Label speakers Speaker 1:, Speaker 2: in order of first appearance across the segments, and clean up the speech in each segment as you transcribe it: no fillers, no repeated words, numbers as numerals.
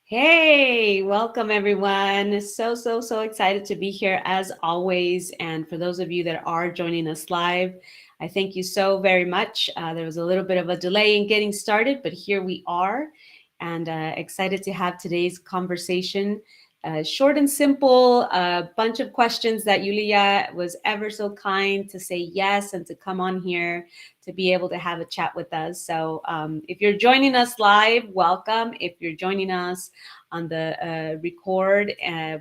Speaker 1: Hey, welcome everyone. So excited to be here as always. And for those of you that are joining us live, I thank you so very much. There was a little bit of a delay in getting started, but here we are and excited to have today's conversation. Short and simple, a bunch of questions that Yuliya was ever so kind to say yes and to come on here to be able to have a chat with us. So if you're joining us live, welcome. If you're joining us on the record,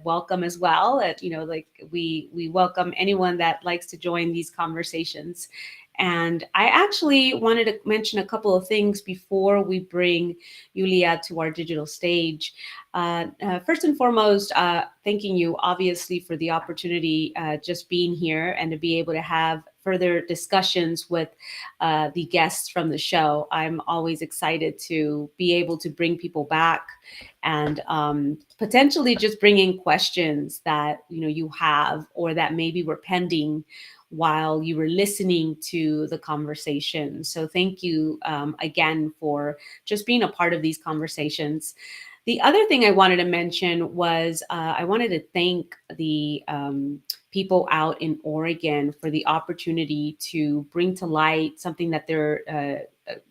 Speaker 1: welcome as well. Like we welcome anyone that likes to join these conversations. And I actually wanted to mention a couple of things before we bring Yuliya to our digital stage. First and foremost, thanking you obviously for the opportunity just being here and to be able to have further discussions with the guests from the show. I'm always excited to be able to bring people back and potentially just bring in questions that you have or that maybe were pending while you were listening to the conversation. So thank you again for just being a part of these conversations. The other thing I wanted to mention was I wanted to thank the people out in Oregon for the opportunity to bring to light something that they're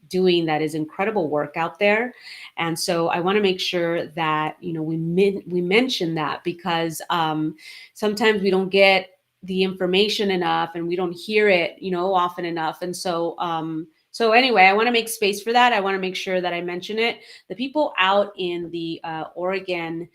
Speaker 1: doing that is incredible work out there. And so I want to make sure that we mention that because sometimes we don't get the information enough and we don't hear it often enough. And so anyway, I want to make space for that. I want to make sure that I mention it. The people out in the Oregon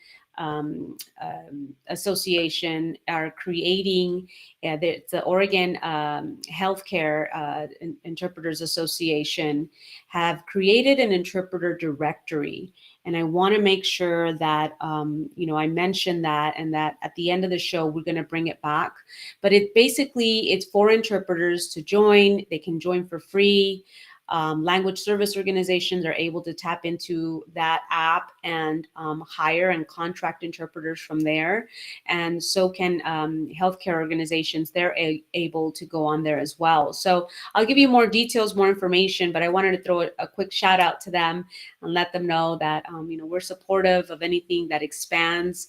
Speaker 1: Association are creating the Oregon Healthcare Interpreters Association have created an interpreter directory. And I want to make sure that I mention that, and that at the end of the show we're going to bring it back. But it's for interpreters to join. They can join for free. Language service organizations are able to tap into that app and hire and contract interpreters from there. And so can healthcare organizations. They're able to go on there as well. So I'll give you more details, more information, but I wanted to throw a quick shout out to them and let them know that we're supportive of anything that expands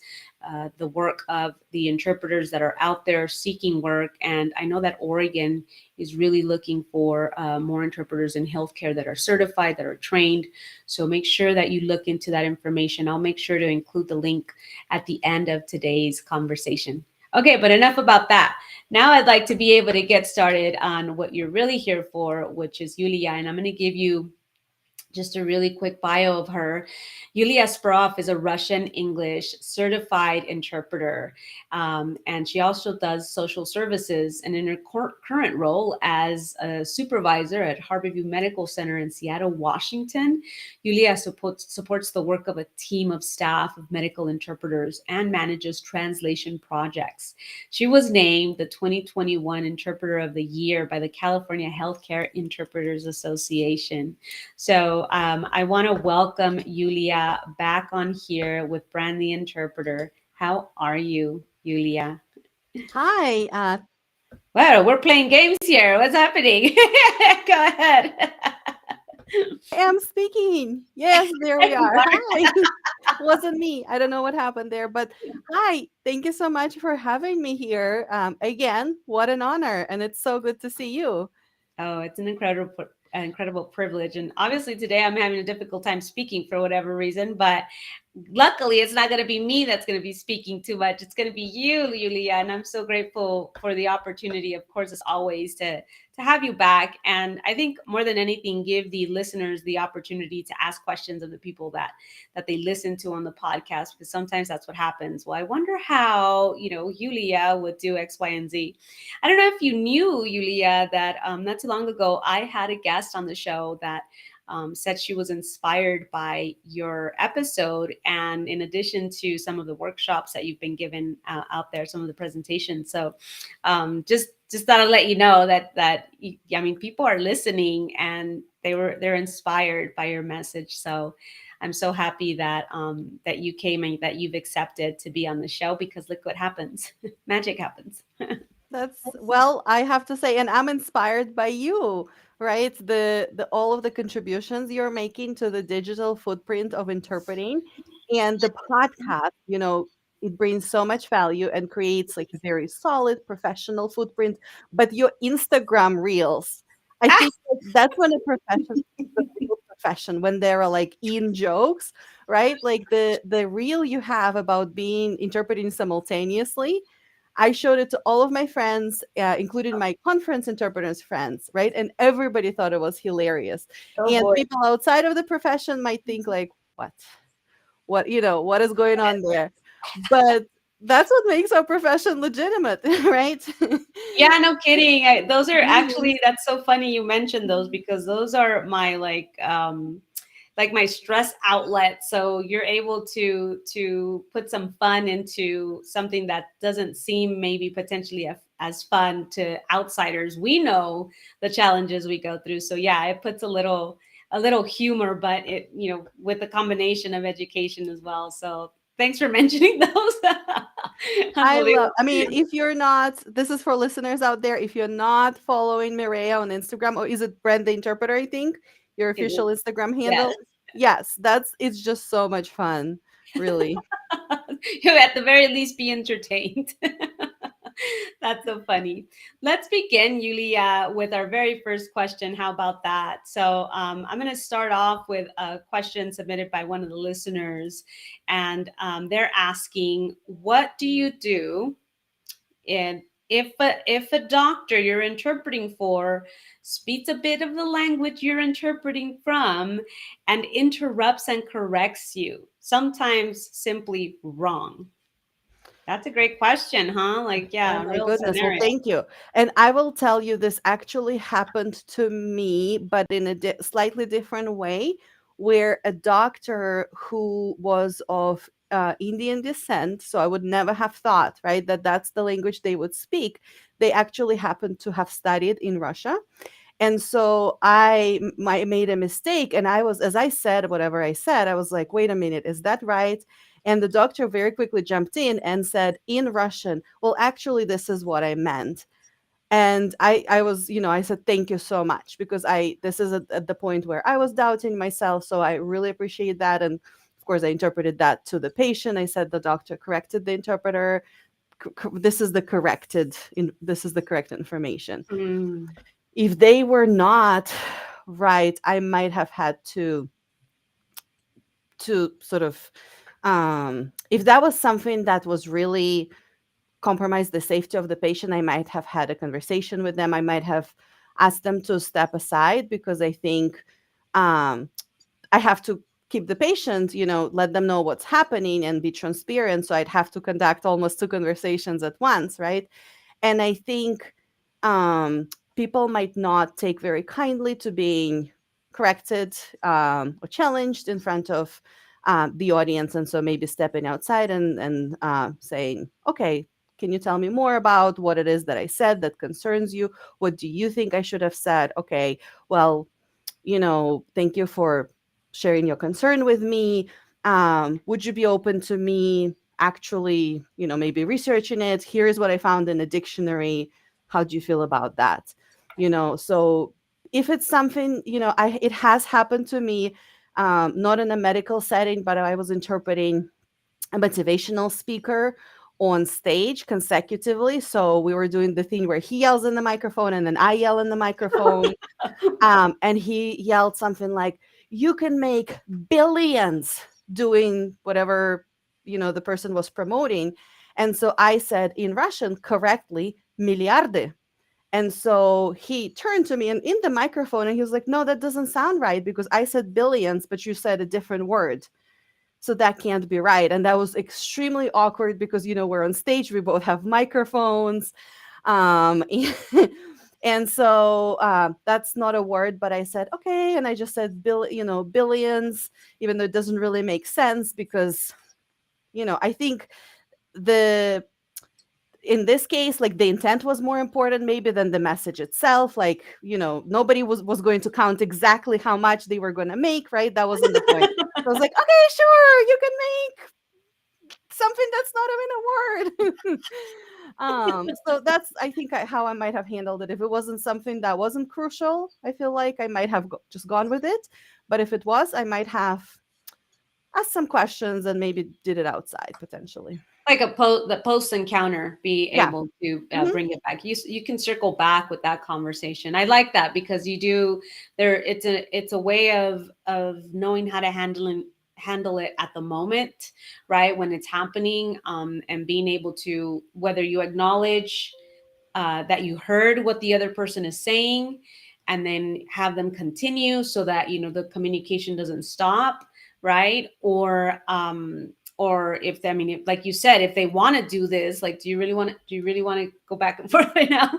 Speaker 1: the work of the interpreters that are out there seeking work. And I know that Oregon is really looking for more interpreters in healthcare that are certified, that are trained. So make sure that you look into that information. I'll make sure to include the link at the end of today's conversation. Okay, but enough about that. Now I'd like to be able to get started on what you're really here for, which is Yuliya. And I'm going to give you just a really quick bio of her. Yuliya Speroff is a Russian English certified interpreter, and she also does social services. And in her current role as a supervisor at Harborview Medical Center in Seattle, Washington, Yuliya supports the work of a team of staff of medical interpreters and manages translation projects. She was named the 2021 Interpreter of the Year by the California Healthcare Interpreters Association. So I want to welcome Yuliya back on here with Brand the Interpreter. How are you, Yuliya?
Speaker 2: Hi.
Speaker 1: Well, we're playing games here. What's happening? Go ahead.
Speaker 2: I am speaking. Yes, there we
Speaker 1: You
Speaker 2: are.
Speaker 1: are.
Speaker 2: Hi. Wasn't me. I don't know what happened there, but hi. Thank you so much for having me here. Again, what an honor. And it's so good to see you.
Speaker 1: Oh, it's an incredible privilege. And obviously today I'm having a difficult time speaking for whatever reason, but luckily it's not going to be me that's going to be speaking too much. It's going to be you, Yuliya. And I'm so grateful for the opportunity, of course, as always, to have you back. And I think more than anything, give the listeners the opportunity to ask questions of the people that they listen to on the podcast, because sometimes that's what happens. Well, I wonder how, Yuliya would do X, Y, and Z. I don't know if you knew, Yuliya, that not too long ago I had a guest on the show that said she was inspired by your episode, and in addition to some of the workshops that you've been given out there, some of the presentations. So just thought I'd let you know that people are listening and they're inspired by your message. So I'm so happy that you came and that you've accepted to be on the show, because look what happens. Magic happens.
Speaker 2: That's well, I have to say, and I'm inspired by you, right? The all of the contributions you're making to the digital footprint of interpreting. And the podcast, it brings so much value and creates like a very solid professional footprint. But your Instagram reels, I
Speaker 1: Ah,
Speaker 2: think that's when a profession is a real profession, when there are like in jokes, right? Like the reel you have about being interpreting simultaneously. I showed it to all of my friends, including my conference interpreters friends, right? And everybody thought it was hilarious.
Speaker 1: oh
Speaker 2: And
Speaker 1: boy.
Speaker 2: people outside of the profession might think like, what is going on there? But that's what makes our profession legitimate, right?
Speaker 1: Yeah, no kidding. Those are
Speaker 2: Mhm.
Speaker 1: actually, that's so funny you mentioned those, because those are my like my stress outlet. So you're able to put some fun into something that doesn't seem maybe potentially as fun to outsiders. We know the challenges we go through. So yeah, it puts a little humor, but it, with a combination of education as well. So thanks for mentioning those. Unbelievable.
Speaker 2: I mean, if you're not, this is for listeners out there, if you're not following Mireia on Instagram, or is it Brand the Interpreter, I think, your
Speaker 1: It
Speaker 2: official
Speaker 1: is.
Speaker 2: Instagram
Speaker 1: Yes.
Speaker 2: handle? Yes, it's just so much fun, really.
Speaker 1: You at the very least be entertained. That's so funny. Let's begin, Yulia, with our very first question. How about that? So I'm going to start off with a question submitted by one of the listeners, and they're asking, "What do you do and if a doctor you're interpreting for speaks a bit of the language you're interpreting from and interrupts and corrects you, sometimes simply wrong?" That's a great question, huh? Like,
Speaker 2: Oh
Speaker 1: yeah,
Speaker 2: my
Speaker 1: real
Speaker 2: goodness. Well,
Speaker 1: scenario.
Speaker 2: thank you. And I will tell you, this actually happened to me, but in a slightly different way, where a doctor who was of Indian descent, so I would never have thought, right, that that's the language they would speak. They actually happened to have studied in Russia. And so made a mistake. And I was, as I said, whatever I said, I was like, wait a minute, is that right? And the doctor very quickly jumped in and said in Russian, well, actually, this is what I meant. And I was, I said, thank you so much, because this is at the point where I was doubting myself. So I really appreciate that. And of course, I interpreted that to the patient. I said the doctor corrected the interpreter. This is the correct information.
Speaker 1: Mm.
Speaker 2: If they were not right, I might have had to sort of, if that was something that was really compromised the safety of the patient, I might have had a conversation with them. I might have asked them to step aside, because I think I have to keep the patient, let them know what's happening and be transparent. So I'd have to conduct almost two conversations at once, right? And I think people might not take very kindly to being corrected or challenged in front of the audience. And so maybe stepping outside and saying, okay, can you tell me more about what it is that I said that concerns you? What do you think I should have said? Okay, well, thank you for sharing your concern with me. Would you be open to me actually, maybe researching it? Here's what I found in a dictionary. How do you feel about that? So if it's something, it has happened to me, not in a medical setting, but I was interpreting a motivational speaker on stage consecutively. So we were doing the thing where he yells in the microphone and then I yell in the microphone. And he yelled something like, "You can make billions doing whatever the person was promoting." And so I said in Russian correctly, "Miliardy." And so he turned to me and in the microphone and he was like, "No, that doesn't sound right, because I said billions, but you said a different word. So that can't be right." And that was extremely awkward, because we're on stage, we both have microphones. um and so that's not a word, but I said okay, and I just said billions, even though it doesn't really make sense, because I think the in this case, like, the intent was more important maybe than the message itself. Like, nobody was going to count exactly how much they were going to make, right? That wasn't the point. So I was like, okay, sure, you can make something that's not even a word. So that's, I think, how I might have handled it. If it wasn't something that wasn't crucial, I feel like I might have just gone with it. But if it was, I might have asked some questions and maybe did it outside potentially.
Speaker 1: Like the post encounter, be
Speaker 2: Yeah.
Speaker 1: able to
Speaker 2: Hmm.
Speaker 1: bring it back. You can circle back with that conversation. I like that because you do there. It's a way of knowing how to handle it at the moment, right when it's happening, and being able to, whether you acknowledge that you heard what the other person is saying, and then have them continue so that the communication doesn't stop, right? Or if I mean, if, like you said, if they want to do this, like, do you really want to go back and forth right now?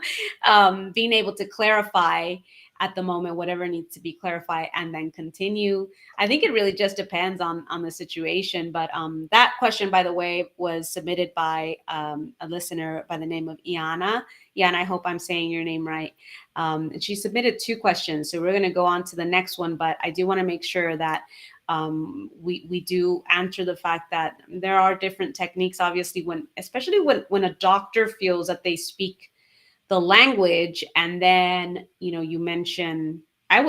Speaker 1: Being able to clarify at the moment whatever needs to be clarified, and then continue. I think it really just depends on the situation. But that question, by the way, was submitted by a listener by the name of Iana. Yeah, and I hope I'm saying your name right. And she submitted two questions, so we're going to go on to the next one. But I do want to make sure that we do answer the fact that there are different techniques. Obviously, especially when a doctor feels that they speak the language, and then you mention, I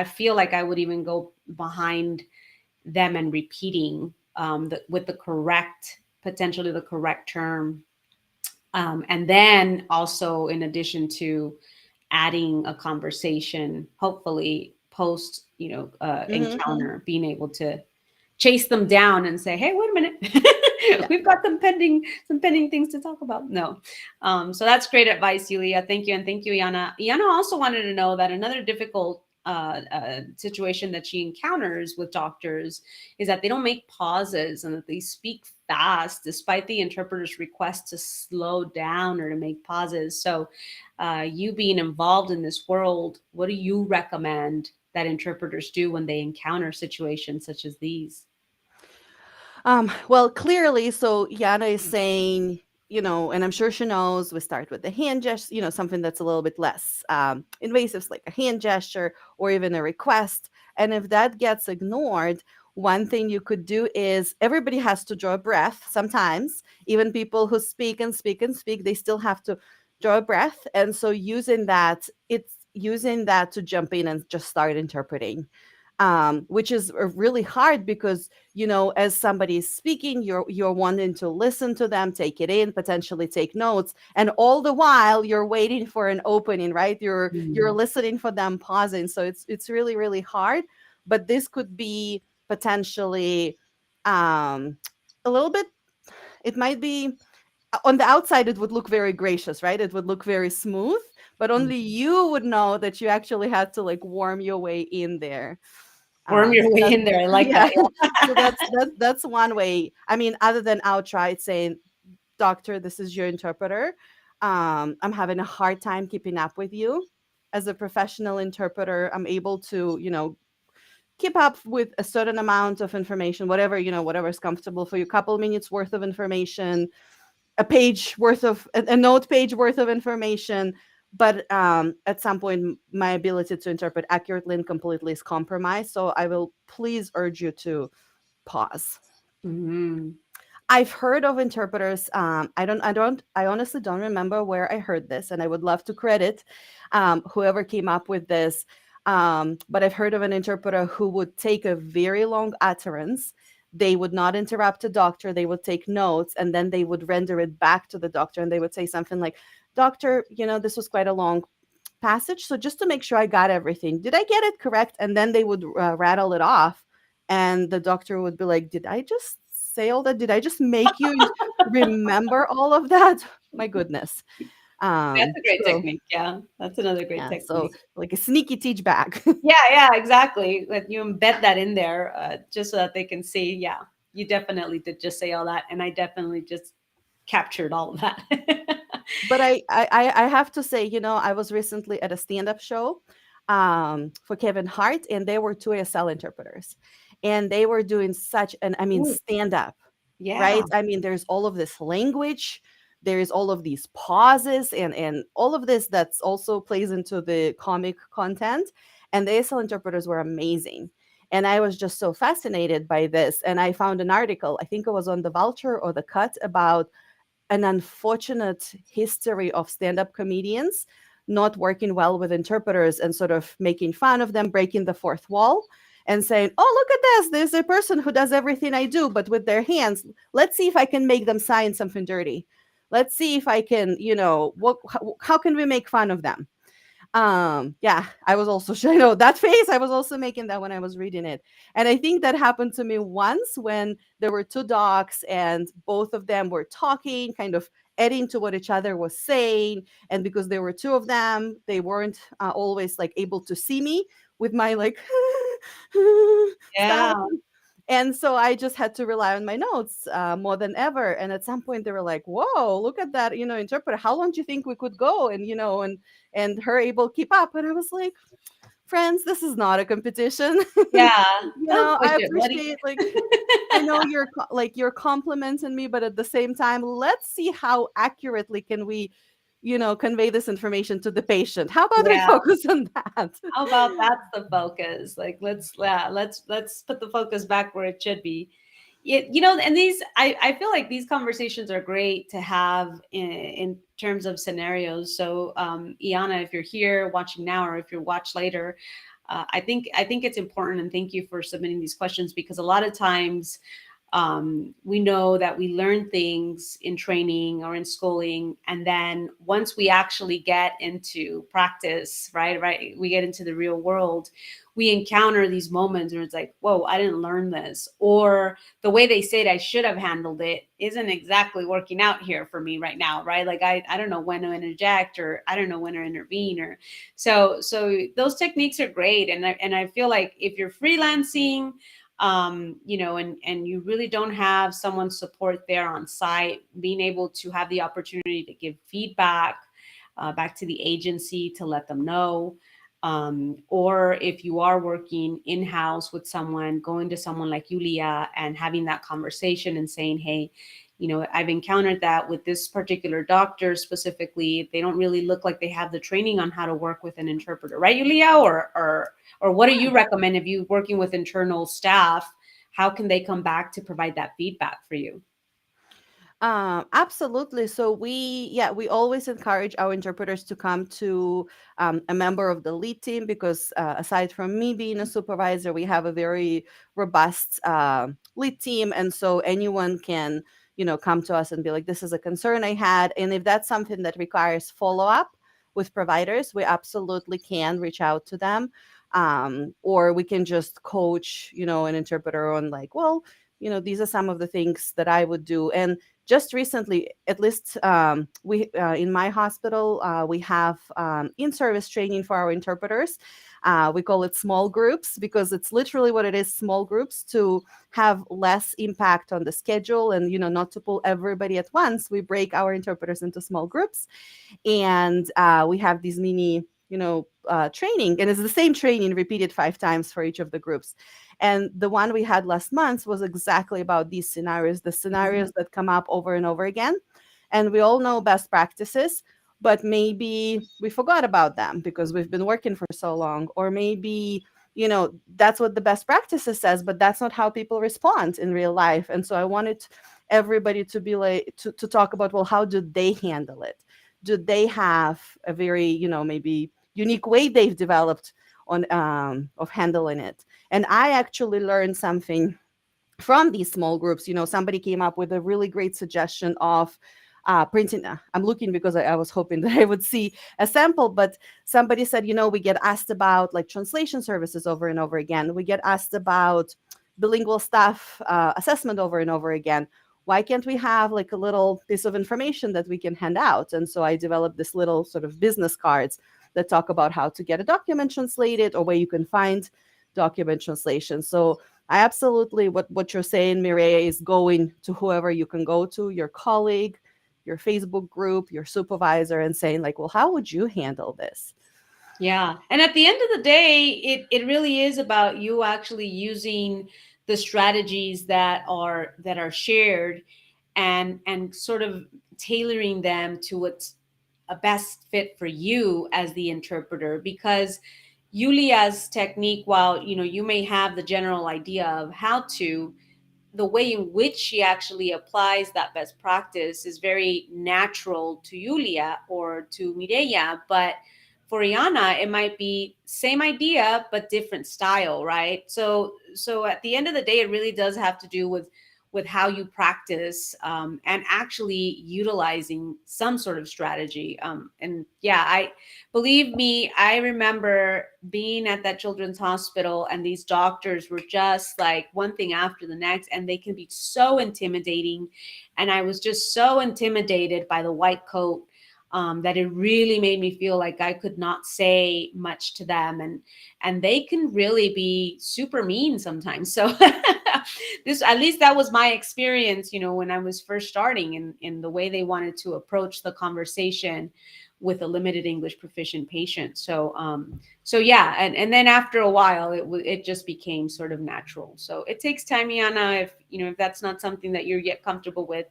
Speaker 1: feel like I would even go behind them and repeating with the correct, potentially the correct term, and then also, in addition to adding a conversation, hopefully post
Speaker 2: Hmm.
Speaker 1: encounter, being able to chase them down and say, "Hey, wait a
Speaker 2: Yeah.
Speaker 1: minute, we've got some pending things to talk about." No, so that's great advice, Yulia. Thank you, and thank you, Yana. Yana also wanted to know that another difficult situation that she encounters with doctors is that they don't make pauses, and that they speak fast despite the interpreter's request to slow down or to make pauses. So, you being involved in this world, what do you recommend that interpreters do when they encounter situations such as these?
Speaker 2: Well, clearly, so Yana is saying, and I'm sure she knows, we start with the hand gesture, something that's a little bit less invasive, like a hand gesture or even a request. And if that gets ignored, one thing you could do is everybody has to draw a breath sometimes. Even people who speak and speak and speak, they still have to draw a breath. And so it's using that to jump in and just start interpreting. Which is really hard because as somebody is speaking, you're wanting to listen to them, take it in, potentially take notes, and all the while you're waiting for an opening, right? You're
Speaker 1: Mm.
Speaker 2: listening for them pausing, so it's really really hard. But this could be potentially um, a little bit. It might be on the outside. It would look very gracious, right? It would look very smooth, but only you would know that you actually had to like warm your way in there.
Speaker 1: Worm your
Speaker 2: So
Speaker 1: way
Speaker 2: that's
Speaker 1: in there. I like
Speaker 2: yeah.
Speaker 1: that.
Speaker 2: So that's one way. I mean, other than outright saying, "Doctor, this is your interpreter. I'm having a hard time keeping up with you." As a professional interpreter, I'm able to, keep up with a certain amount of information, whatever, whatever is comfortable for you. Couple minutes worth of information, a page worth of a note page worth of information. But at some point my ability to interpret accurately and completely is compromised, so I will please urge you to pause.
Speaker 1: Mhm.
Speaker 2: I've heard of interpreters. I honestly don't remember where I heard this, and I would love to credit whoever came up with this. But I've heard of an interpreter who would take a very long utterance. They would not interrupt a doctor. They would take notes, and then they would render it back to the doctor. And they would say something like, "Doctor, this was quite a long passage. So just to make sure I got everything, did I get it correct?" And then they would rattle it off. And the doctor would be like, "Did I just say all that? Did I just make you remember all of that?" My goodness.
Speaker 1: That's a great
Speaker 2: So
Speaker 1: technique. Yeah, that's another great
Speaker 2: yeah, so
Speaker 1: technique.
Speaker 2: like a sneaky teach back.
Speaker 1: Yeah, yeah, exactly. That you embed that in there, just so that they can see. Yeah, you definitely did just say all that, and I definitely just captured all of that.
Speaker 2: But I have to say, I was recently at a stand-up show for Kevin Hart, and there were two ASL interpreters, and they were doing such an, I mean,
Speaker 1: Ooh,
Speaker 2: stand-up, right?
Speaker 1: yeah.
Speaker 2: I mean, there's all of this language, there's all of these pauses, and all of this that's also plays into the comic content, and the ASL interpreters were amazing. And I was just so fascinated by this. And I found an article, I think it was on the Vulture or the Cut, about an unfortunate history of stand-up comedians not working well with interpreters and sort of making fun of them, breaking the fourth wall. and saying, "Oh, look at this. There's a person who does everything I do, but with their hands. Let's see if I can make them sign something dirty. Let's see if I can, how can we make fun of them?" Yeah, I was also I know that face, I was also making that when I was reading it. And I think that happened to me once when there were two dogs and both of them were talking, kind of adding to what each other was saying. And because there were two of them, they weren't always like able to see me with my like
Speaker 1: Yeah.
Speaker 2: sound. And so I just had to rely on my notes more than ever. And at some point they were like, "Whoa, look at that, interpreter. How long do you think we could go?" And and her able to keep up. And I was like, "Friends, this is not a competition."
Speaker 1: Yeah. Don't push
Speaker 2: I
Speaker 1: it, buddy.
Speaker 2: appreciate, like, I know you're complimenting me, but at the same time, let's see how accurately can we, convey this information to the patient. How about we
Speaker 1: Yeah.
Speaker 2: focus on that?
Speaker 1: How about that's the focus? Like let's, yeah, let's put the focus back where it should be. And I feel like these conversations are great to have in terms of scenarios. So Iana, if you're here watching now or if you watch later, I think it's important, and thank you for submitting these questions, because a lot of times we know that we learn things in training or in schooling, and then once we actually get into practice, right, we get into the real world, we encounter these moments where it's like, whoa, I didn't learn this, or the way they said I should have handled it isn't exactly working out here for me right now, right? Like I don't know when to interject, or I don't know when to intervene, or so those techniques are great. And I feel like if you're freelancing, and you really don't have someone support there on site, being able to have the opportunity to give feedback back to the agency to let them know. Or if you are working in house with someone, going to someone like Yuliya and having that conversation and saying, hey, I've encountered that with this particular doctor specifically. They don't really look like they have the training on how to work with an interpreter, right, Yuliya? Or what do you recommend if you working with internal staff? How can they come back to provide that feedback for you?
Speaker 2: Absolutely. So we always encourage our interpreters to come to a member of the lead team, because aside from me being a supervisor, we have a very robust lead team, and so anyone can, come to us and be like, "This is a concern I had," and if that's something that requires follow up with providers, we absolutely can reach out to them, or we can just coach, an interpreter on like, well, these are some of the things that I would do. And just recently, at least we in my hospital, we have in-service training for our interpreters. We call it small groups because it's literally what it is: small groups, to have less impact on the schedule, and not to pull everybody at once. We break our interpreters into small groups, and we have these mini training, and it's the same training repeated 5 times for each of the groups. And the one we had last month was exactly about these scenarios, the
Speaker 1: Mhm.
Speaker 2: scenarios that come up over and over again. And we all know best practices, but maybe we forgot about them because we've been working for so long. Or maybe that's what the best practices says, but that's not how people respond in real life. And so I wanted everybody to be like to talk about, well, how do they handle it? Do they have a very maybe unique way they've developed on of handling it? And I actually learned something from these small groups. Somebody came up with a really great suggestion of printing. I'm looking because I was hoping that I would see a sample, but somebody said, we get asked about like translation services over and over again. We get asked about bilingual staff assessment over and over again. Why can't we have like a little piece of information that we can hand out? And so I developed this little sort of business cards that talk about how to get a document translated, or where you can find document translation. So I absolutely, what you're saying, Mireya, is going to whoever you can go to, your colleague, your Facebook group, your supervisor, and saying like, well, how would you handle this?
Speaker 1: Yeah. And at the end of the day, it really is about you actually using the strategies that are shared, and sort of tailoring them to what's a best fit for you as the interpreter. Because Yulia's technique, while you may have the general idea of how to, the way in which she actually applies that best practice is very natural to Yuliya or to Mireya. But for Iana, it might be same idea but different style, right? So at the end of the day, it really does have to do with how you practice, and actually utilizing some sort of strategy. And yeah, I believe me, I remember being at that children's hospital, and these doctors were just like one thing after the next, and they can be so intimidating. And I was just so intimidated by the white coat, that it really made me feel like I could not say much to them, and they can really be super mean sometimes. So this, at least that was my experience, when I was first starting, in the way they wanted to approach the conversation with a limited English proficient patient. So yeah, and then after a while, it just became sort of natural. So it takes time, Yana. If that's not something that you're yet comfortable with,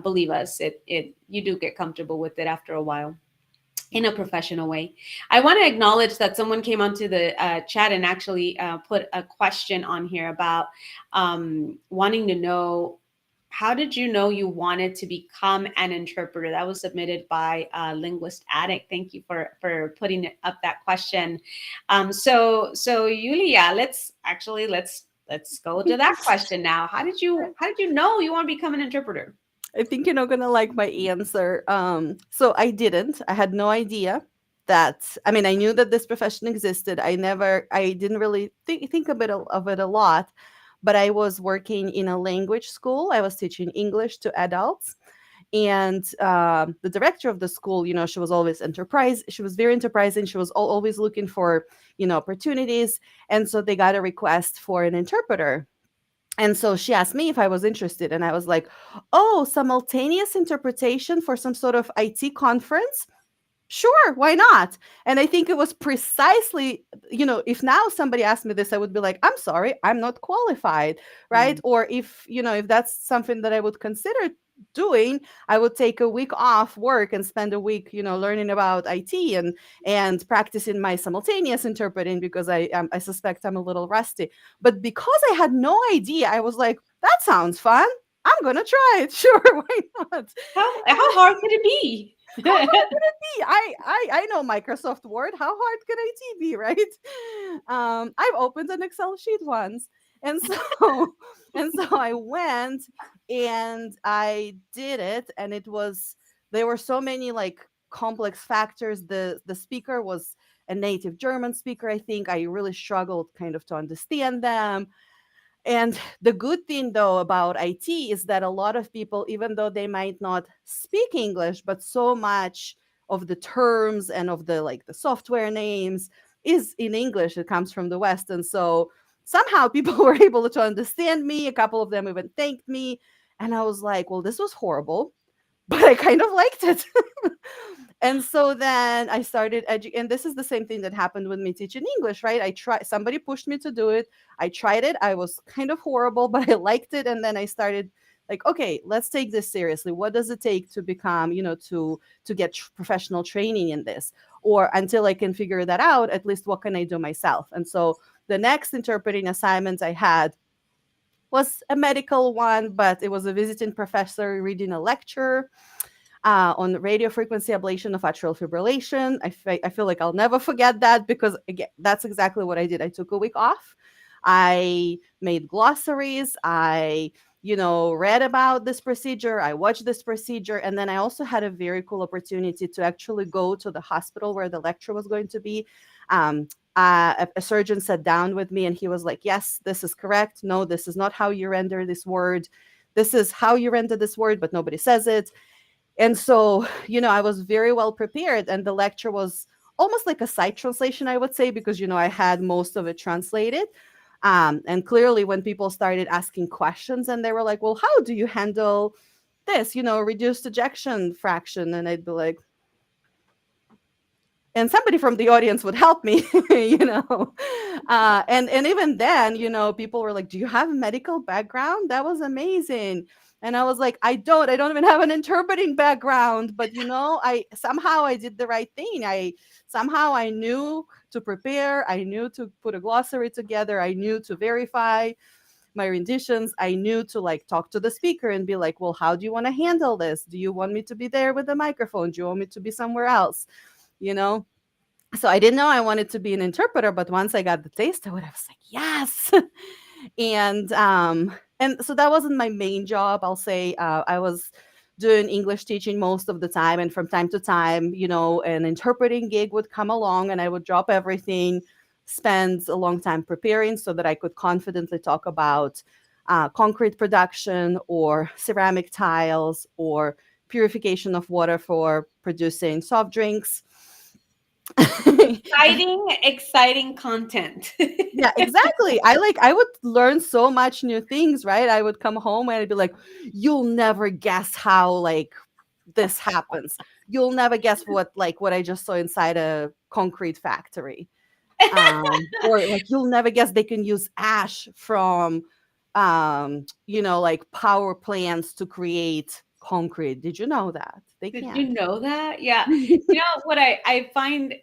Speaker 1: believe us, it you do get comfortable with it after a while, in a professional way. I want to acknowledge that someone came onto the chat and actually put a question on here about wanting to know, how did you know you wanted to become an interpreter? That was submitted by Linguist Addict. Thank you for putting up that question. So Yulia, let's go to that question now. How did you know you want to become an interpreter?
Speaker 2: I think you're not gonna like my answer. So I didn't. I had no idea that. I mean, I knew that this profession existed. I didn't really think of it a lot. But I was working in a language school. I was teaching English to adults, and the director of the school, she was always enterprise. She was very enterprising. She was always looking for, opportunities, and so they got a request for an interpreter. And so she asked me if I was interested, and I was like, "Oh, simultaneous interpretation for some sort of IT conference? Sure, why not?" And I think it was precisely, if now somebody asked me this, I would be like, "I'm sorry, I'm not qualified," right?
Speaker 1: Mm,
Speaker 2: Or if that's something that I would consider doing, I would take a week off work and spend a week, learning about IT and practicing my simultaneous interpreting, because I suspect I'm a little rusty. But because I had no idea, I was like, "That sounds fun. I'm gonna try it. Sure, why not?"
Speaker 1: how hard could it be?
Speaker 2: How hard could it be? I know Microsoft Word. How hard could IT be, right? I've opened an Excel sheet once, and so and so I went and I did it, and there were so many like complex factors. The speaker was a native German speaker. I think I really struggled kind of to understand them. And the good thing, though, about IT is that a lot of people, even though they might not speak English, but so much of the terms and of the software names is in English. It comes from the West, and so somehow people were able to understand me. A couple of them even thanked me, and I was like, "Well, this was horrible, but I kind of liked it." And so then I started and this is the same thing that happened with me teaching English, right? Somebody pushed me to do it. I tried it. I was kind of horrible, but I liked it. And then I started like, okay, let's take this seriously. What does it take to become, to get professional training in this? Or until I can figure that out, at least what can I do myself? And so the next interpreting assignment I had was a medical one, but it was a visiting professor reading a lecture on radio frequency ablation of atrial fibrillation. I feel like I'll never forget that, because again, that's exactly what I did. I took a week off. I made glossaries. I read about this procedure. I watched this procedure. And then I also had a very cool opportunity to actually go to the hospital where the lecture was going to be. A surgeon sat down with me and he was like, "Yes, this is correct. No, this is not how you render this word. This is how you render this word, but nobody says it." And so, I was very well prepared, and the lecture was almost like a side translation, I would say, because, I had most of it translated. And clearly, when people started asking questions and they were like, "Well, how do you handle this, reduced ejection fraction?" And I'd be like, and somebody from the audience would help me, and even then, people were like, "Do you have a medical background? That was amazing." And I was like, I don't even have an interpreting background, but I did the right thing. I knew to prepare. I knew to put a glossary together. I knew to verify my renditions. I knew to like talk to the speaker and be like, "Well, how do you want to handle this? Do you want me to be there with the microphone? Do you want me to be somewhere else?" you know So I didn't know I wanted to be an interpreter, but once I got the taste of it, I was like, yes. And so that wasn't my main job. I'll say I was doing English teaching most of the time, and from time to time, an interpreting gig would come along, and I would drop everything, spend a long time preparing so that I could confidently talk about concrete production or ceramic tiles or purification of water for producing soft drinks.
Speaker 1: Exciting content.
Speaker 2: Yeah, exactly. I would learn so much new things, right? I would come home and I'd be like, you'll never guess how this happens. You'll never guess what I just saw inside a concrete factory. Or like you'll never guess they can use ash from like power plants to create concrete. Did you know that? They
Speaker 1: Did
Speaker 2: can.
Speaker 1: you know that? Yeah. You know what I find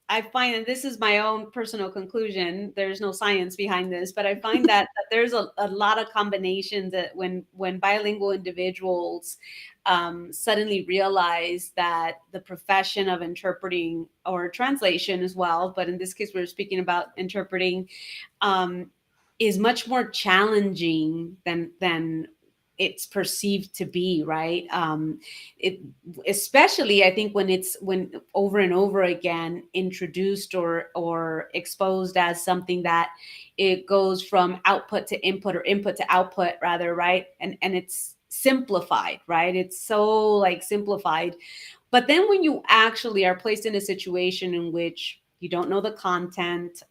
Speaker 1: I find, and this is my own personal conclusion, there's no science behind this, but I find that there's a lot of combinations that when bilingual individuals suddenly realize that the profession of interpreting or translation as well, but in this case we're speaking about interpreting, um, is much more challenging than it's perceived to be, right? It, especially I think when over and over again introduced or exposed as something that it goes from output to input or input to output rather, right? And it's simplified, right? It's so like simplified. But then when you actually are placed in a situation in which you don't know the content,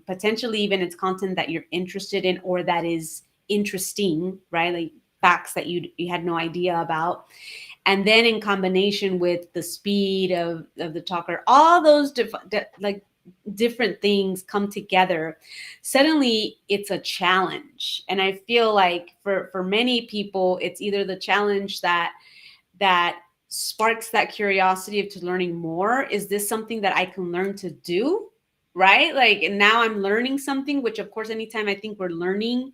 Speaker 1: potentially even it's content that you're interested in or that is interesting, right? Like facts that you had no idea about. And then in combination with the speed of the talker, all those like different things come together, suddenly it's a challenge. And I feel like for many people, it's either the challenge that sparks that curiosity of to learning more. Is this something that I can learn to do? Right? Like, and now I'm learning something, which of course, anytime I think we're learning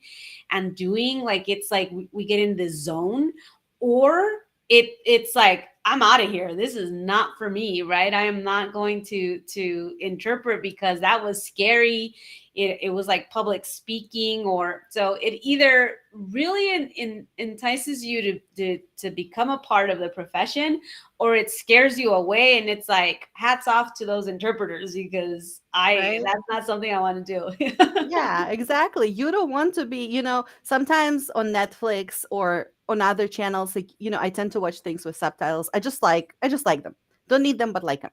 Speaker 1: and doing, like, it's like we get in the zone, or it's like, I'm out of here. This is not for me, right? I am not going to interpret because that was scary. It was like public speaking, or so it either really entices you to become a part of the profession, or it scares you away. And it's like, hats off to those interpreters, because I
Speaker 2: Right?
Speaker 1: that's not something I want to do.
Speaker 2: Yeah, exactly. You don't want to be, sometimes on Netflix or on other channels, like, I tend to watch things with subtitles. I just like them. Don't need them, but like them.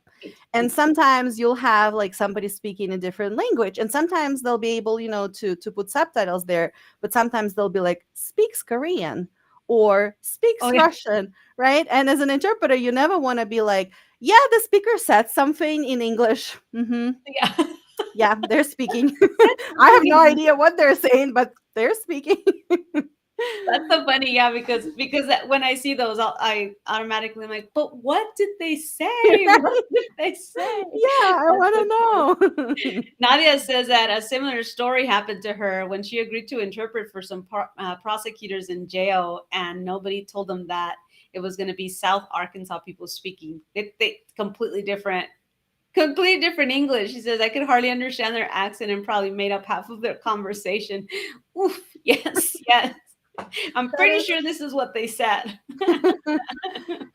Speaker 2: And sometimes you'll have like somebody speaking a different language, and sometimes they'll be able, to put subtitles there, but sometimes they'll be like, speaks Korean or
Speaker 1: Oh
Speaker 2: speaks
Speaker 1: yeah.
Speaker 2: Russian, right? And as an interpreter, you never want to be like, yeah, the speaker said something in English.
Speaker 1: Yeah.
Speaker 2: Yeah, they're speaking.
Speaker 1: Said
Speaker 2: I have no
Speaker 1: something.
Speaker 2: idea what they're saying, but they're speaking.
Speaker 1: That's so funny, yeah, because when I see those, I automatically am like, but what did they say? What
Speaker 2: Right?
Speaker 1: did they say?
Speaker 2: Yeah, I
Speaker 1: That's
Speaker 2: want
Speaker 1: so funny.
Speaker 2: to know.
Speaker 1: Nadia says that a similar story happened to her when she agreed to interpret for some prosecutors in jail, and nobody told them that it was going to be South Arkansas people speaking. They completely different English. She says I could hardly understand their accent and probably made up half of their conversation. Oof, yes, yes. I'm
Speaker 2: That
Speaker 1: pretty
Speaker 2: is
Speaker 1: sure this is what they said.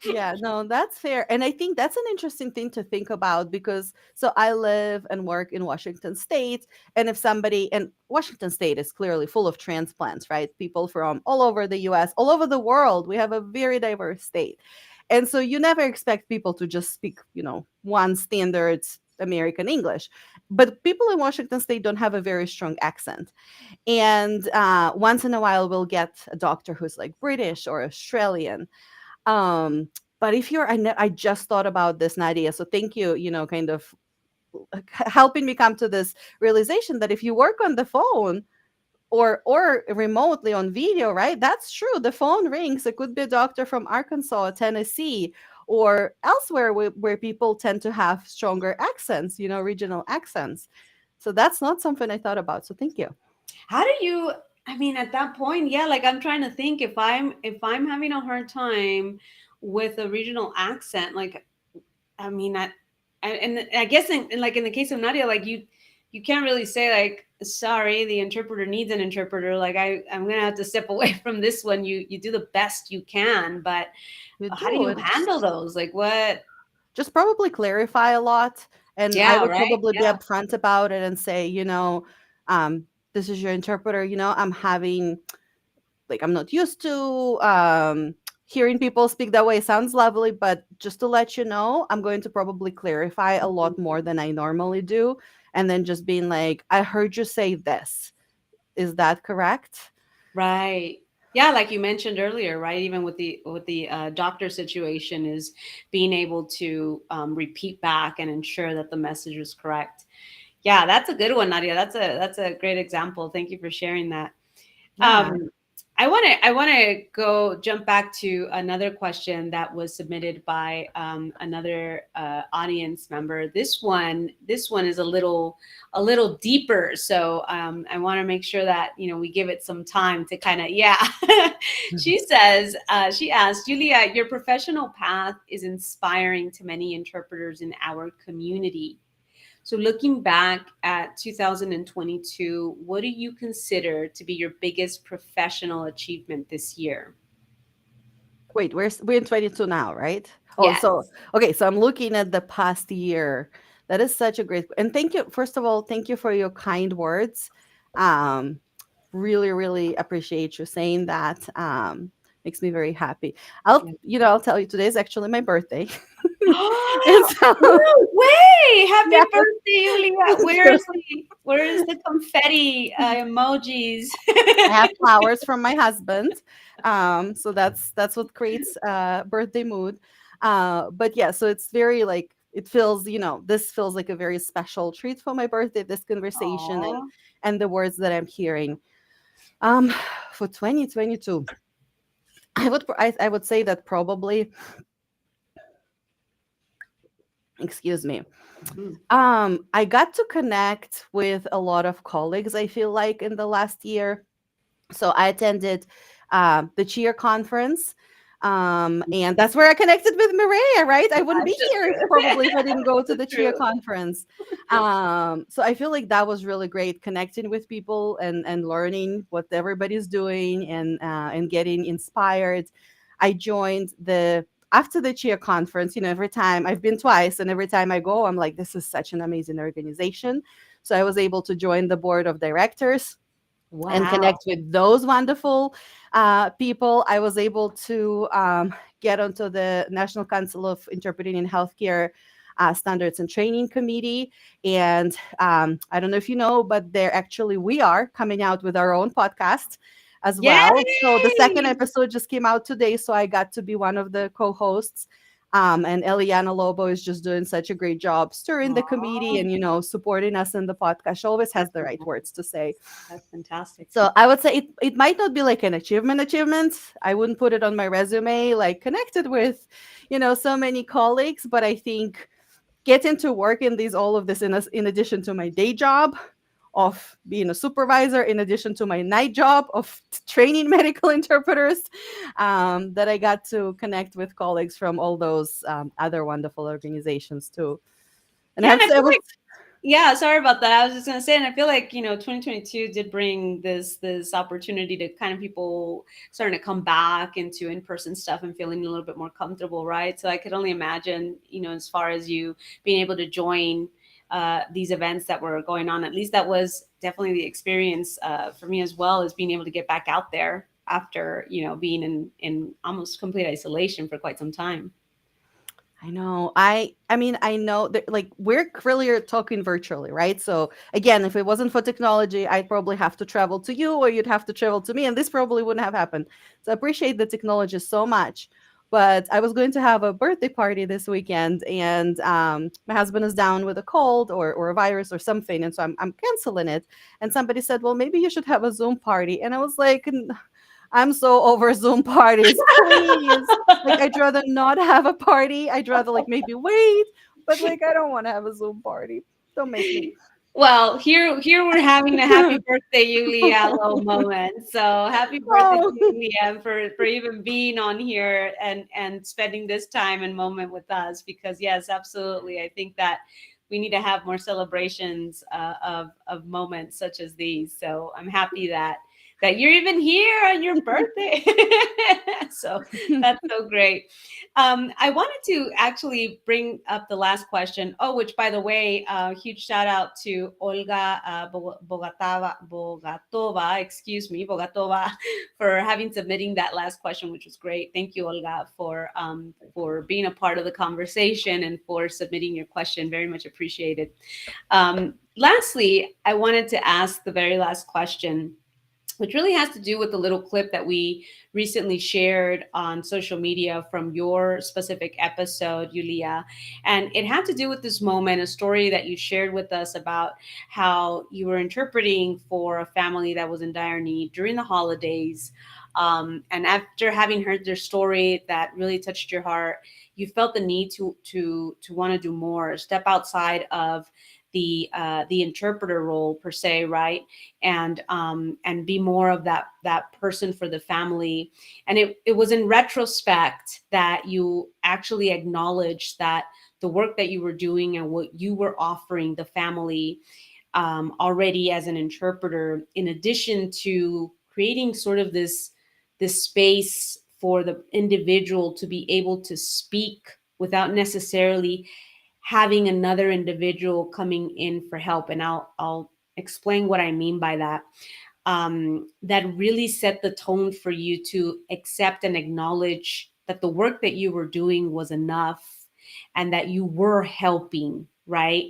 Speaker 2: Yeah, no, that's fair. And I think that's an interesting thing to think about because so I live and work in Washington State. And if somebody, and Washington State is clearly full of transplants, right? People from all over the US, all over the world. We have a very diverse state. And so you never expect people to just speak, one standard American English. But people in Washington State don't have a very strong accent. And once in a while, we'll get a doctor who's like British or Australian. um but if you're I just thought about this, Nadia, so thank you, kind of helping me come to this realization that if you work on the phone or remotely on video, right, that's true, the phone rings, it could be a doctor from Arkansas, Tennessee, or elsewhere where people tend to have stronger accents, regional accents. So that's not something I thought about, so thank you.
Speaker 1: How do you, I mean, at that point, yeah, like I'm trying to think, if I'm having a hard time with a regional accent, like, I mean, and I guess in the case of Nadia, like you can't really say like, sorry, the interpreter needs an interpreter. Like I'm gonna have to step away from this one. You do the best you can, but
Speaker 2: You
Speaker 1: how do
Speaker 2: do,
Speaker 1: you
Speaker 2: and
Speaker 1: handle those? Like what?
Speaker 2: just probably clarify a lot. And I
Speaker 1: Yeah,
Speaker 2: would
Speaker 1: right.
Speaker 2: probably be
Speaker 1: Yeah.
Speaker 2: upfront about it and say, um, this is your interpreter. I'm having, like, I'm not used to hearing people speak that way. Sounds lovely, but just to let you know, I'm going to probably clarify a lot more than I normally do. And then just being like, I heard you say this. Is that correct?
Speaker 1: Right. Yeah, like you mentioned earlier, right? Even with the doctor situation, is being able to repeat back and ensure that the message was correct. Yeah, that's a good one, Nadia. That's a great example. Thank you for sharing that.
Speaker 2: Yeah.
Speaker 1: Um, I want to go jump back to another question that was submitted by another audience member. This one is a little deeper. So I want to make sure that we give it some time to kind of yeah. She asked Julia, your professional path is inspiring to many interpreters in our community. So, looking back at 2022, what do you consider to be your biggest professional achievement this year?
Speaker 2: Wait, we're in 22 now, right? Oh, so
Speaker 1: Yes.
Speaker 2: okay, so I'm looking at the past year. That is such a great, and thank you. First of all, thank you for your kind words. Um, really, really appreciate you saying that. Makes me very happy. I'll tell you, today is actually my birthday, and so
Speaker 1: No way! Happy
Speaker 2: yeah,
Speaker 1: birthday, Yuliya.
Speaker 2: thank you.
Speaker 1: Where is the confetti emojis?
Speaker 2: I have flowers from my husband. So that's what creates birthday mood. But yeah, so it's very like it feels, this feels like a very special treat for my birthday, this conversation and
Speaker 1: Aw.
Speaker 2: the words that I'm hearing. Um for 2022, I would say that probably, excuse me.
Speaker 1: Mhm.
Speaker 2: I got to connect with a lot of colleagues, I feel like, in the last year. So I attended the cheer conference, and that's where I connected with Maria, right? I wouldn't be
Speaker 1: That's
Speaker 2: here
Speaker 1: true.
Speaker 2: probably if I didn't go to the
Speaker 1: That's
Speaker 2: cheer
Speaker 1: true.
Speaker 2: conference. So I feel like that was really great, connecting with people and learning what everybody's doing and getting inspired. I joined the after the cheer conference. Every time I've been twice, and every time I go, I'm like, this is such an amazing organization. So I was able to join the board of directors and
Speaker 1: Wow.
Speaker 2: connect with those wonderful people. I was able to get onto the National Council of Interpreting in Healthcare Standards and Training Committee. And I don't know if you know, but we are coming out with our own podcast as well. So the second
Speaker 1: Yay!
Speaker 2: episode just came out today. So I got to be one of the co hosts. And Eliana Lobo is just doing such a great job stirring the committee
Speaker 1: Aw,
Speaker 2: and, supporting us in the podcast. She always has
Speaker 1: that's
Speaker 2: the right
Speaker 1: fantastic.
Speaker 2: words to say.
Speaker 1: That's fantastic.
Speaker 2: So I would say it might not be like an achievement. I wouldn't put it on my resume, like connected with, so many colleagues, but I think getting to work in all of this in addition to my day job of being a supervisor, in addition to my night job of training medical interpreters, that I got to connect with colleagues from all those other wonderful organizations too. And I
Speaker 1: Yeah,
Speaker 2: have
Speaker 1: and
Speaker 2: to
Speaker 1: I
Speaker 2: say,
Speaker 1: feel like yeah, sorry about that. I was just gonna say, and I feel like 2022 did bring this opportunity to kind of people starting to come back into in-person stuff and feeling a little bit more comfortable, right? So I could only imagine, as far as you being able to join these events that were going on. At least that was definitely the experience for me as well, as being able to get back out there after being in almost complete isolation for quite some time.
Speaker 2: I know. I mean, I know that, like, we're really talking virtually, right? So again, if it wasn't for technology, I'd probably have to travel to you, or you'd have to travel to me, and this probably wouldn't have happened. So I appreciate the technology so much. But I was going to have a birthday party this weekend, and my husband is down with a cold or a virus or something, and so I'm canceling it. And somebody said, "Well, maybe you should have a Zoom party," and I was like, I'm so over Zoom parties. Please. Like, I'd rather not have a party. I'd rather, like, maybe wait, but, like, I don't want to have a Zoom party. Don't make me.
Speaker 1: Well, here we're having a happy birthday, Yulia, little moment. So happy birthday to
Speaker 2: Oh.
Speaker 1: Yulia, and for even being on here and spending this time and moment with us. Because yes, absolutely, I think that we need to have more celebrations of moments such as these. So I'm happy that you're even here on your birthday. So that's so great. I wanted to actually bring up the last question. Oh, which by the way, huge shout out to Olga Bogatova, excuse me, Bogatova, for having submitting that last question, which was great. Thank you, Olga, for being a part of the conversation and for submitting your question. Very much appreciated. Lastly, I wanted to ask the very last question, which really has to do with the little clip that we recently shared on social media from your specific episode, Yulia. And it had to do with this moment, a story that you shared with us about how you were interpreting for a family that was in dire need during the holidays. And after having heard their story that really touched your heart, you felt the need to want to do more, step outside of the interpreter role per se, right? And be more of that person for the family. And it was in retrospect that you actually acknowledged that the work that you were doing and what you were offering the family, already as an interpreter, in addition to creating sort of this space for the individual to be able to speak without necessarily having another individual coming in for help. And I'll explain what I mean by that. That really set the tone for you to accept and acknowledge that the work that you were doing was enough and that you were helping, right?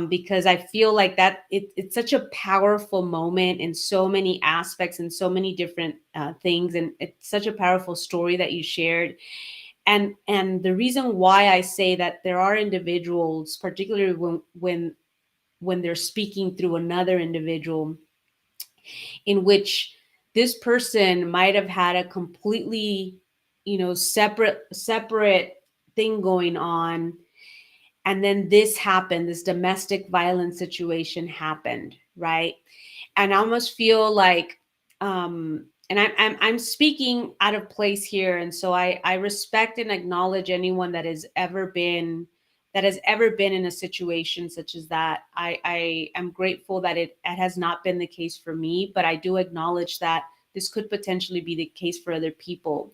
Speaker 1: Because I feel like that it's such a powerful moment in so many aspects and so many different things. And it's such a powerful story that you shared. And the reason why I say that there are individuals, particularly when they're speaking through another individual, in which this person might have had a completely, separate thing going on, and then this happened, this domestic violence situation happened, right? And I almost feel like, and I'm speaking out of place here, and so I respect and acknowledge anyone that has ever been in a situation such as that. I am grateful that it has not been the case for me, but I do acknowledge that this could potentially be the case for other people.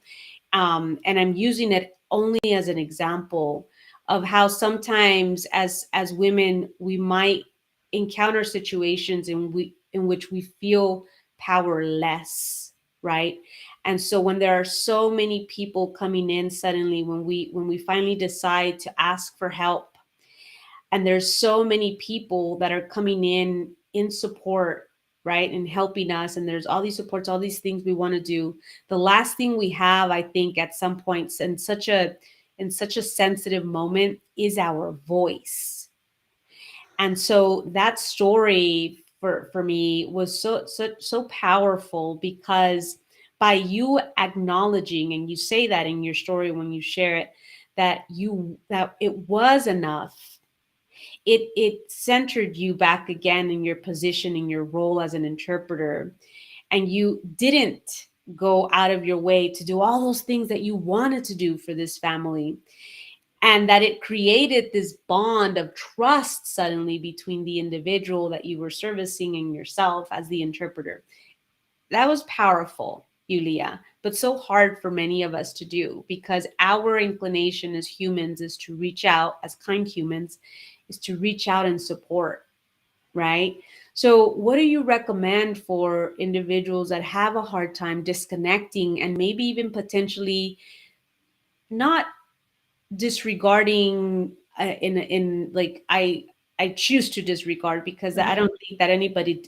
Speaker 1: And I'm using it only as an example of how sometimes as women we might encounter situations in which we feel powerless, right? And so when there are so many people coming in suddenly, when we finally decide to ask for help, and there's so many people that are coming in support, right, and helping us, and there's all these supports, all these things we want to do, the last thing we have, I think, at some points in such a sensitive moment is our voice. And so that story for me was so powerful, because by you acknowledging, and you say that in your story when you share it, that it was enough, it centered you back again in your position, in your role as an interpreter, and you didn't go out of your way to do all those things that you wanted to do for this family, and that it created this bond of trust suddenly between the individual that you were servicing and yourself as the interpreter. That was powerful, Yulia, but so hard for many of us to do, because our inclination as humans is to reach out, as kind humans, is to reach out and support, right? So, what do you recommend for individuals that have a hard time disconnecting and maybe even potentially not disregarding, in like I choose to disregard, because I
Speaker 2: Mhm.
Speaker 1: don't think that anybody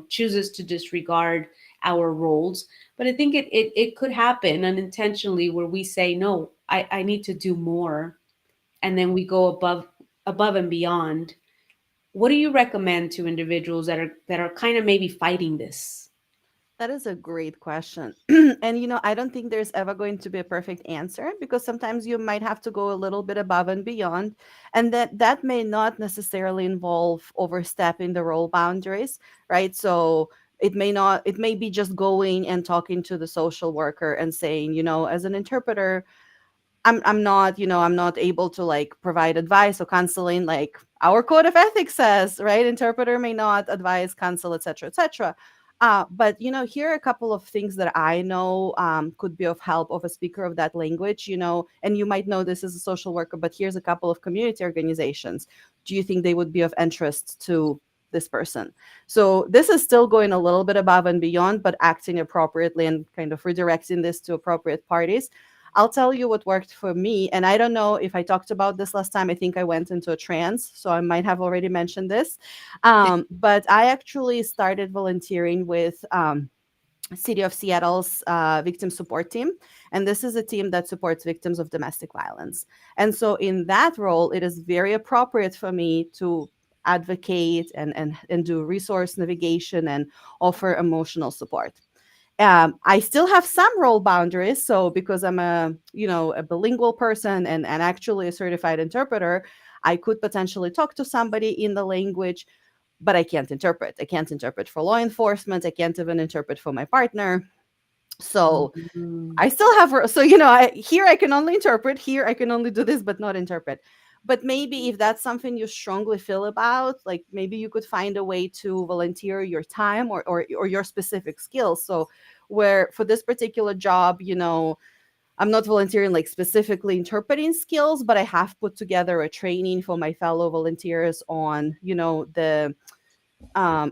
Speaker 1: chooses to disregard our roles, but I think it could happen unintentionally, where we say no, I need to do more, and then we go above and beyond. What do you recommend to individuals that are kind of maybe fighting this?
Speaker 2: That is a great question. And I don't think there's ever going to be a perfect answer, because sometimes you might have to go a little bit above and beyond. And that may not necessarily involve overstepping the role boundaries, right? So it may be just going and talking to the social worker and saying, as an interpreter, I'm not, I'm not able to like provide advice or counseling like our code of ethics says, right? Interpreter may not advise, counsel, etc., etc. But here are a couple of things that I know could be of help of a speaker of that language, and you might know this as a social worker, but here's a couple of community organizations. Do you think they would be of interest to this person? So this is still going a little bit above and beyond, but acting appropriately and kind of redirecting this to appropriate parties. I'll tell you what worked for me. And I don't know if I talked about this last time. I think I went into a trance, so I might have already mentioned this. But I actually started volunteering with City of Seattle's victim support team. And this is a team that supports victims of domestic violence. And so in that role, it is very appropriate for me to advocate and do resource navigation and offer emotional support. I still have some role boundaries. So because I'm a bilingual person and actually a certified interpreter, I could potentially talk to somebody in the language, but I can't interpret. I can't interpret for law enforcement. I can't even interpret for my partner. So
Speaker 1: Mhm.
Speaker 2: I still have, so here I can only interpret, here I can only do this but not interpret. But maybe if that's something you strongly feel about, like maybe you could find a way to volunteer your time or your specific skills. So where for this particular job, I'm not volunteering like specifically interpreting skills, but I have put together a training for my fellow volunteers on the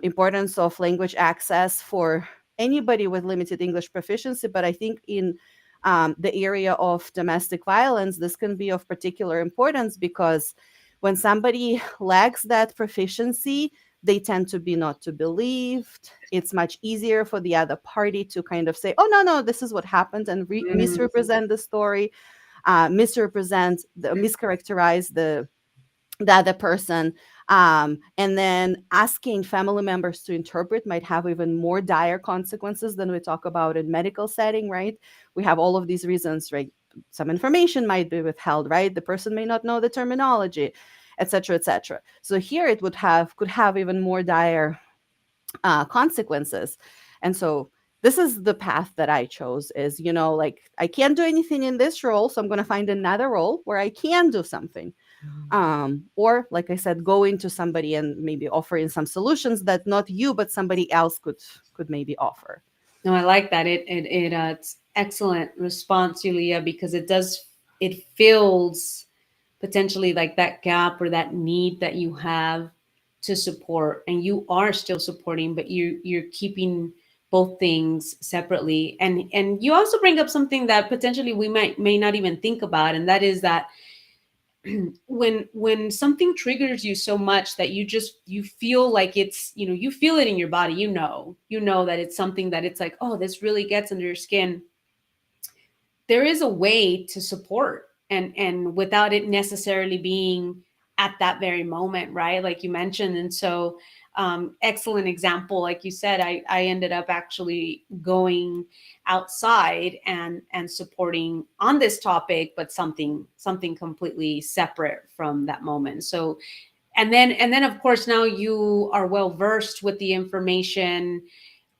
Speaker 2: importance of language access for anybody with limited English proficiency. But I think in the area of domestic violence, this can be of particular importance because when somebody lacks that proficiency, they tend to be not to believed. It's much easier for the other party to kind of say, oh, no, no, this is what happened, and misrepresent the story, mischaracterize the other person. And then asking family members to interpret might have even more dire consequences than we talk about in medical setting, right? We have all of these reasons, right? Some information might be withheld, right? The person may not know the terminology, etc., etc. So here it could have even more dire consequences. And so this is the path that I chose, is like I can't do anything in this role, so I'm going to find another role where I can do something. Or like I said, going to somebody and maybe offering some solutions that not you but somebody else could maybe offer.
Speaker 1: No, I like that. It's excellent response, Yuliya, because it fills potentially like that gap or that need that you have to support, and you are still supporting, but you're keeping both things separately. And you also bring up something that potentially we may not even think about, and that is that when something triggers you so much that you feel like it's, you feel it in your body, you know that it's something that it's like, oh, this really gets under your skin. There is a way to support, and without it necessarily being at that very moment, right, like you mentioned. And so excellent example. Like you said, I ended up actually going outside and supporting on this topic, but something completely separate from that moment. So and then of course now you are well versed with the information,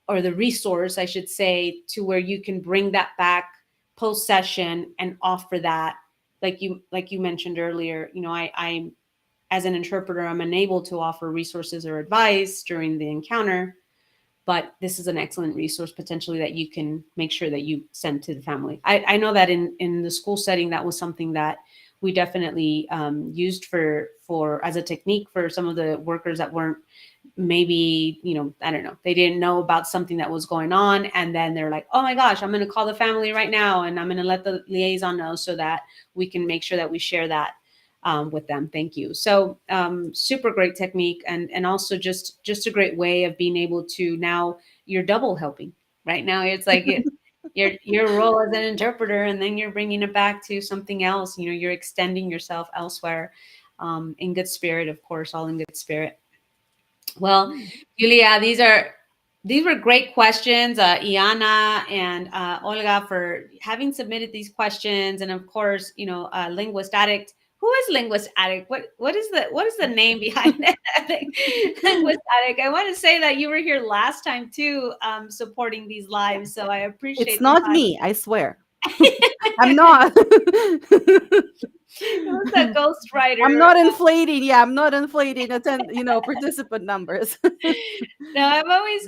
Speaker 1: or the resource, I should say, to where you can bring that back post session and offer that. Like you mentioned earlier, I as an interpreter, I'm unable to offer resources or advice during the encounter, but this is an excellent resource potentially that you can make sure that you send to the family. I know that in the school setting, that was something that we definitely used for as a technique for some of the workers that weren't, maybe, I don't know, they didn't know about something that was going on, and then they're like, oh my gosh, I'm going to call the family right now, and I'm going to let the liaison know so that we can make sure that we share that with them. Thank you. So super great technique, and also just a great way of being able to, now you're double helping. Right now it's like your role as an interpreter, and then you're bringing it back to something else. You're extending yourself elsewhere, in good spirit, of course, all in good spirit. Well, Julia, these are These were great questions, Iana and Olga, for having submitted these questions, and of course, Linguist Addict. Who is Linguist Addict? What is the name behind it? Linguist Addict. I want to say that you were here last time too, supporting these lives, so I
Speaker 2: It's
Speaker 1: appreciate the
Speaker 2: not
Speaker 1: time.
Speaker 2: me, I swear. I'm not.
Speaker 1: It was a
Speaker 2: I'm
Speaker 1: ghostwriter.
Speaker 2: not inflating. Yeah, I'm not inflating participant numbers.
Speaker 1: No, I'm always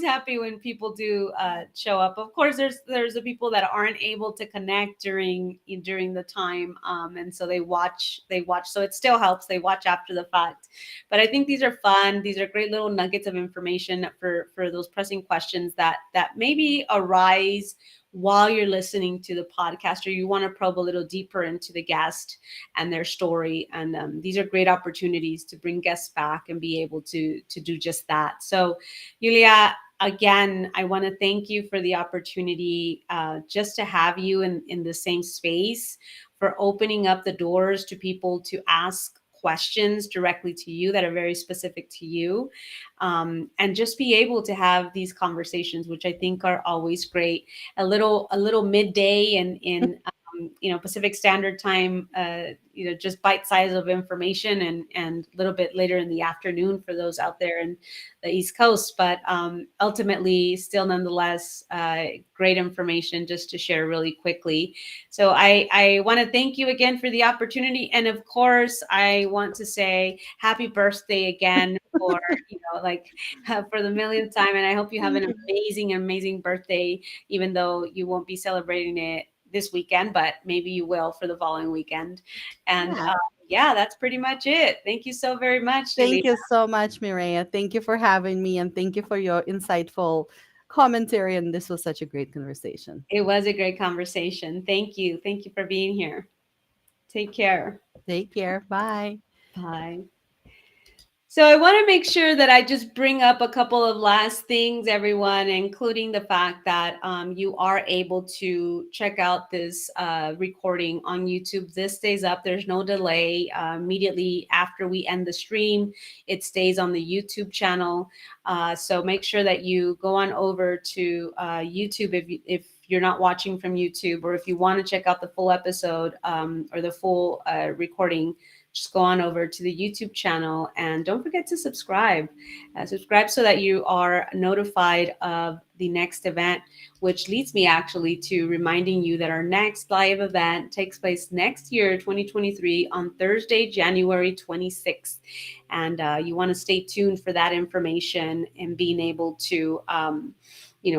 Speaker 1: happy when people do show up. Of course, there's the people that aren't able to connect during the time, and so they watch. So it still helps. They watch after the fact. But I think these are fun. These are great little nuggets of information for those pressing questions that maybe arise while you're listening to the podcast, or you want to probe a little deeper into the guest and their story. And these are great opportunities to bring guests back and be able to do just that. So, Yuliya, again, I want to thank you for the opportunity just to have you in the same space, for opening up the doors to people to ask questions directly to you that are very specific to you, and just be able to have these conversations, which I think are always great. A little midday in Pacific Standard Time, just bite size of information, and a little bit later in the afternoon for those out there in the East Coast. But ultimately, still nonetheless, great information just to share really quickly. So I want to thank you again for the opportunity, and of course, I want to say happy birthday again for like for the millionth time, and I hope you have
Speaker 2: Thank
Speaker 1: an
Speaker 2: you.
Speaker 1: amazing, amazing birthday, even though you won't be celebrating it this weekend, but maybe you will for the following weekend. And
Speaker 2: Yeah.
Speaker 1: yeah, that's pretty much it. Thank you so very much, Julie.
Speaker 2: Thank you so much, Mireya. Thank you for having me, and thank you for your insightful commentary. And this was such a great conversation.
Speaker 1: It was a great conversation. Thank you. Thank you for being here. Take care.
Speaker 2: Take care. Bye.
Speaker 1: Bye. So I want to make sure that I just bring up a couple of last things, everyone, including the fact that you are able to check out this recording on YouTube. This stays up. There's no delay. Immediately after we end the stream, it stays on the YouTube channel. So make sure that you go on over to YouTube if you're not watching from YouTube, or if you want to check out the full episode, or the full recording, just go on over to the YouTube channel, and don't forget to subscribe. Subscribe so that you are notified of the next event, which leads me actually to reminding you that our next live event takes place next year, 2023, on Thursday, January 26th. And you want to stay tuned for that information and being able to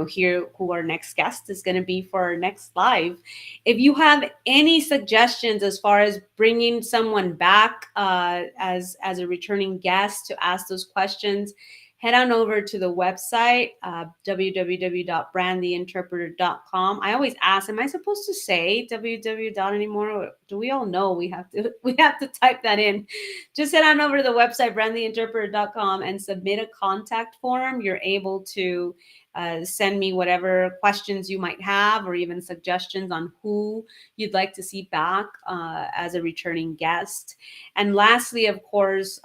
Speaker 1: hear who our next guest is going to be for our next live. If you have any suggestions as far as bringing someone back as a returning guest to ask those questions, head on over to the website, www.brandtheinterpreter.com. I always ask, am I supposed to say www anymore? Or do we all know we have to type that in? Just head on over to the website, brandtheinterpreter.com, and submit a contact form. You're able to send me whatever questions you might have, or even suggestions on who you'd like to see back as a returning guest. And lastly, of course,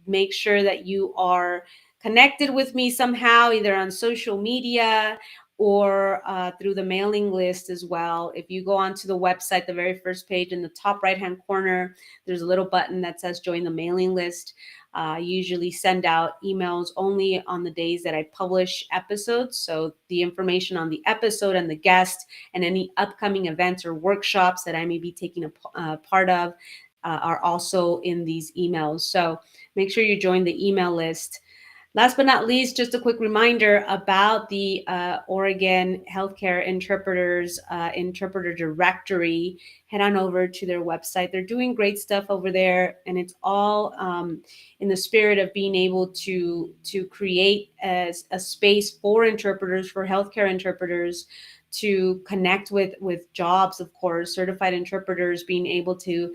Speaker 1: make sure that you are connected with me somehow, either on social media or through the mailing list as well. If you go onto the website, the very first page in the top right hand corner, there's a little button that says join the mailing list. I usually send out emails only on the days that I publish episodes. So the information on the episode and the guest and any upcoming events or workshops that I may be taking a part of are also in these emails. So make sure you join the email list. Last but not least, just a quick reminder about the Oregon Healthcare Interpreters Interpreter Directory. Head on over to their website. They're doing great stuff over there, and it's all in the spirit of being able to create a space for interpreters, for healthcare interpreters, to connect with jobs, of course, certified interpreters being able to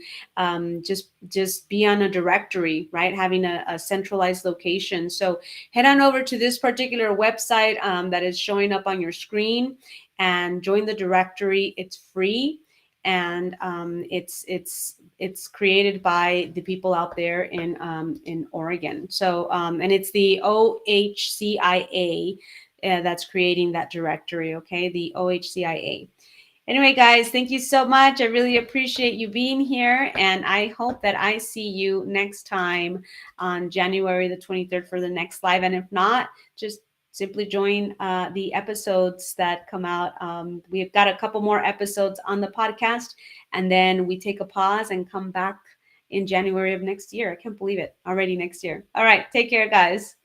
Speaker 1: just be on a directory, right? Having a centralized location. So head on over to this particular website that is showing up on your screen and join the directory. It's free. and it's created by the people out there in Oregon. So and it's the OHCIA that's creating that directory. Okay, the OHCIA. Anyway, guys, thank you so much. I really appreciate you being here. And I hope that I see you next time on January the 23rd for the next live. And if not, just simply join the episodes that come out. We've got a couple more episodes on the podcast, and then we take a pause and come back in January of next year. I can't believe it. Already next year. All right. Take care, guys.